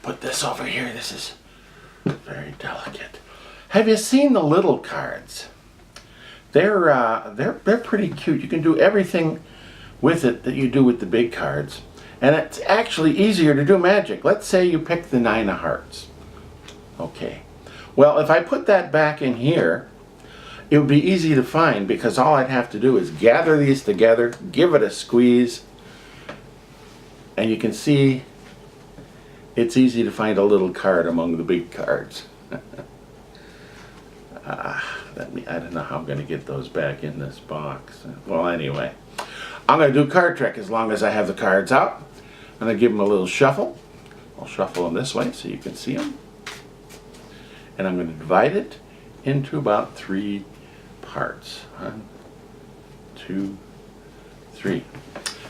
put this over here. This is very delicate. Have you seen the little cards? They're pretty cute. You can do everything with it that you do with the big cards. And it's actually easier to do magic. Let's say you pick the 9 of hearts. Okay. Well, if I put that back in here, it would be easy to find because all I'd have to do is gather these together, give it a squeeze, and you can see it's easy to find a little card among the big cards. I don't know how I'm going to get those back in this box. Well, anyway, I'm going to do a card trick as long as I have the cards out. I'm going to give them a little shuffle. I'll shuffle them this way so you can see them. And I'm going to divide it into about 3 parts. 1, 2, 3.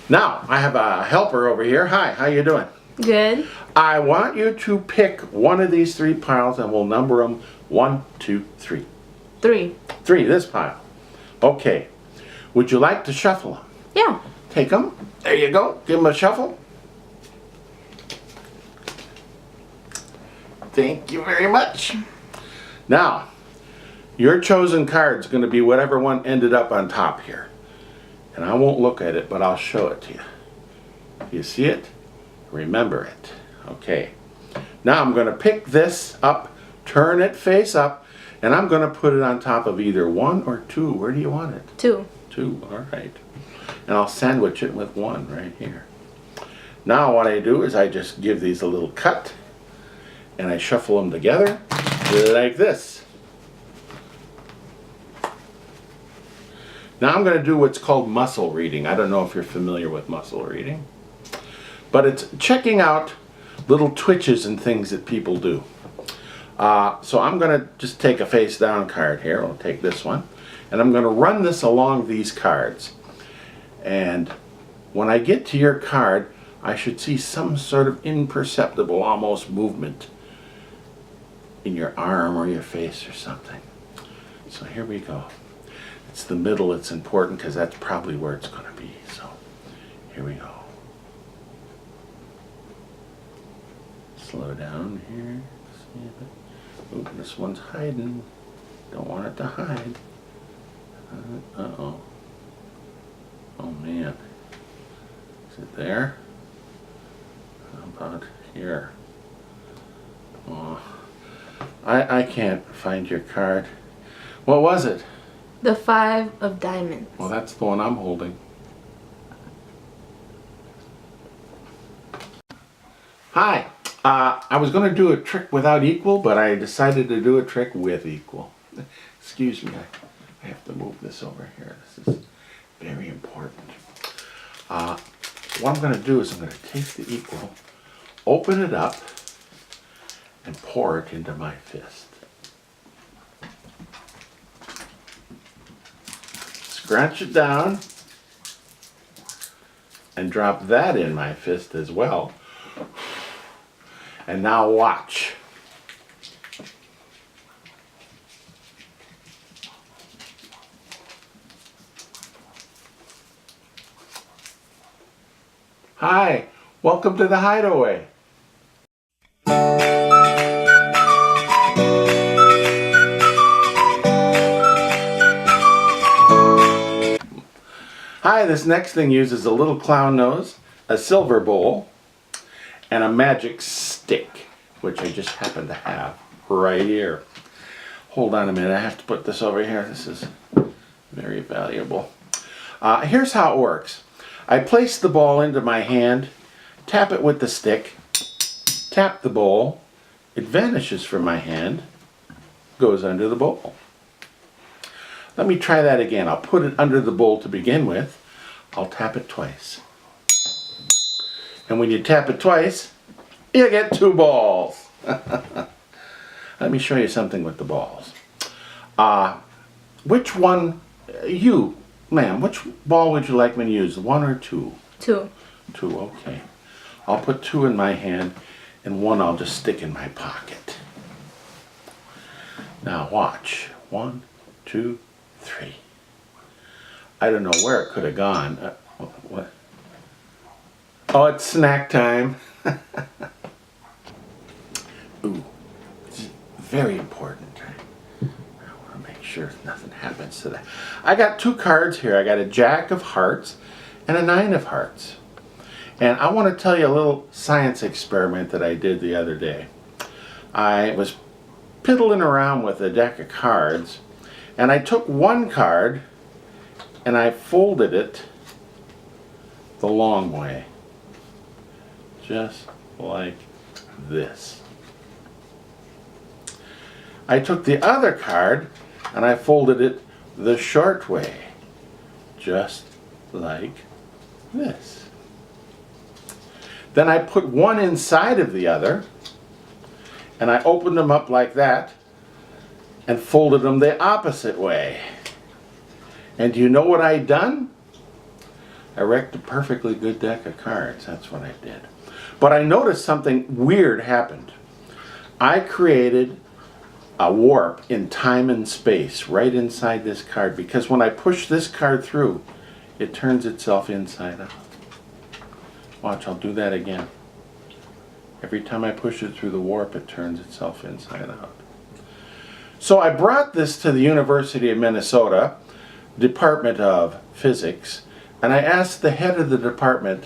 Now, I have a helper over here. Hi, how you doing? Good. I want you to pick one of these 3 piles and we'll number them 1, 2, 3. 3. 3, this pile. Okay. Would you like to shuffle them? Yeah. Take them. There you go. Give them a shuffle. Thank you very much. Now, your chosen card is going to be whatever one ended up on top here. And I won't look at it, but I'll show it to you. You see it? Remember it. Okay. Now I'm going to pick this up, turn it face up, and I'm going to put it on top of either 1 or 2. Where do you want it? 2. 2, all right. And I'll sandwich it with 1 right here. Now what I do is I just give these a little cut, and I shuffle them together like this. Now I'm going to do what's called muscle reading. I don't know if you're familiar with muscle reading, but it's checking out little twitches and things that people do. So I'm going to just take a face down card here. I'll take this one, and I'm going to run this along these cards. And when I get to your card, I should see some sort of imperceptible, almost movement in your arm or your face or something. So here we go. It's the middle that's important because that's probably where it's going to be. So here we go. Slow down here. See if it... Ooh, this one's hiding. Don't want it to hide. Uh-oh. Oh man. Is it there? How about here? Oh, I can't find your card. What was it? The 5 of diamonds. Well, that's the one I'm holding. Hi. I was going to do a trick without equal, but I decided to do a trick with equal. Excuse me. I have to move this over here. This is very important. What I'm going to do is I'm going to take the equal, open it up, and pour it into my fist. Scrunch it down and drop that in my fist as well. And now watch. Hi, welcome to the Hideaway. Hi, this next thing uses a little clown nose, a silver bowl, and a magic stick, which I just happen to have right here. Hold on a minute, I have to put this over here. This is very valuable. Here's how it works. I place the ball into my hand, tap it with the stick, tap the bowl, it vanishes from my hand, goes under the bowl. Let me try that again. I'll put it under the bowl to begin with. I'll tap it twice. And when you tap it twice, you get 2 balls. Let me show you something with the balls. Which one, you, ma'am, which ball would you like me to use, 1 or 2? 2. 2, okay. I'll put 2 in my hand, and 1 I'll just stick in my pocket. Now watch. 1, 2, 3. I don't know where it could have gone. What? Oh, it's snack time. Ooh, it's very important. I want to make sure nothing happens to that. I got 2 cards here. I got a Jack of Hearts and a 9 of Hearts. And I want to tell you a little science experiment that I did the other day. I was piddling around with a deck of cards, and I took one card and I folded it the long way. Just like this. I took the other card and I folded it the short way. Just like this. Then I put one inside of the other and I opened them up like that and folded them the opposite way. And do you know what I done? I wrecked a perfectly good deck of cards. That's what I did. But I noticed something weird happened. I created a warp in time and space right inside this card, because when I push this card through, it turns itself inside out. Watch, I'll do that again. Every time I push it through the warp, it turns itself inside out. So I brought this to the University of Minnesota Department of Physics, and I asked the head of the department,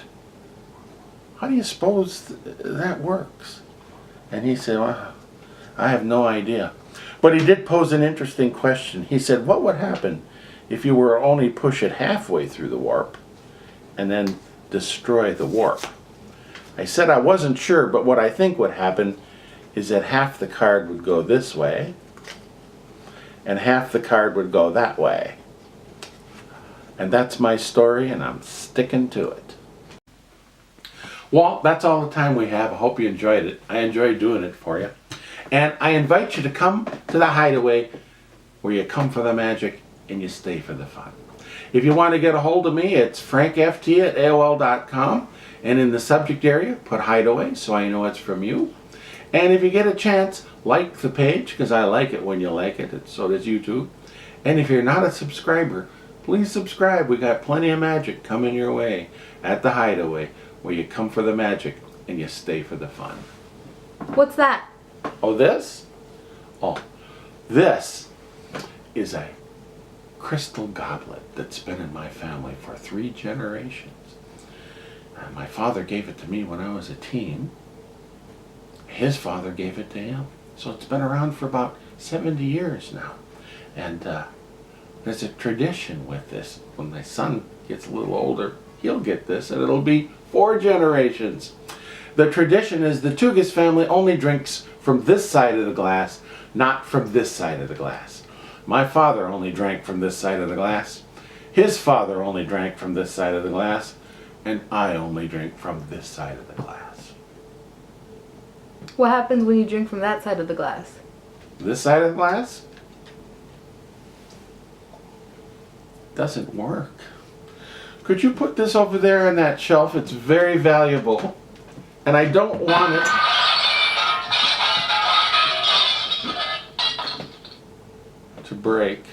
how do you suppose that works? And he said, well, I have no idea. But he did pose an interesting question. He said, what would happen if you were only push it halfway through the warp and then destroy the warp? I said I wasn't sure, but what I think would happen is that half the card would go this way and half the card would go that way. And that's my story, and I'm sticking to it. Well, that's all the time we have. I hope you enjoyed it. I enjoyed doing it for you. And I invite you to come to the Hideaway, where you come for the magic and you stay for the fun. If you want to get a hold of me, it's frankft@aol.com. And in the subject area, put Hideaway so I know it's from you. And if you get a chance, like the page, because I like it when you like it, and so does YouTube. And if you're not a subscriber, please subscribe. We got plenty of magic coming your way at the Hideaway, where you come for the magic and you stay for the fun. What's that? Oh, this? Oh, this is a crystal goblet that's been in my family for 3 generations. My father gave it to me when I was a teen. His father gave it to him. So it's been around for about 70 years now. And there's a tradition with this. When my son gets a little older, he'll get this, and it'll be 4 generations. The tradition is the Tugas family only drinks from this side of the glass, not from this side of the glass. My father only drank from this side of the glass. His father only drank from this side of the glass. And I only drink from this side of the glass. What happens when you drink from that side of the glass? This side of the glass doesn't work. Could you put this over there on that shelf? It's very valuable. And I don't want it to break.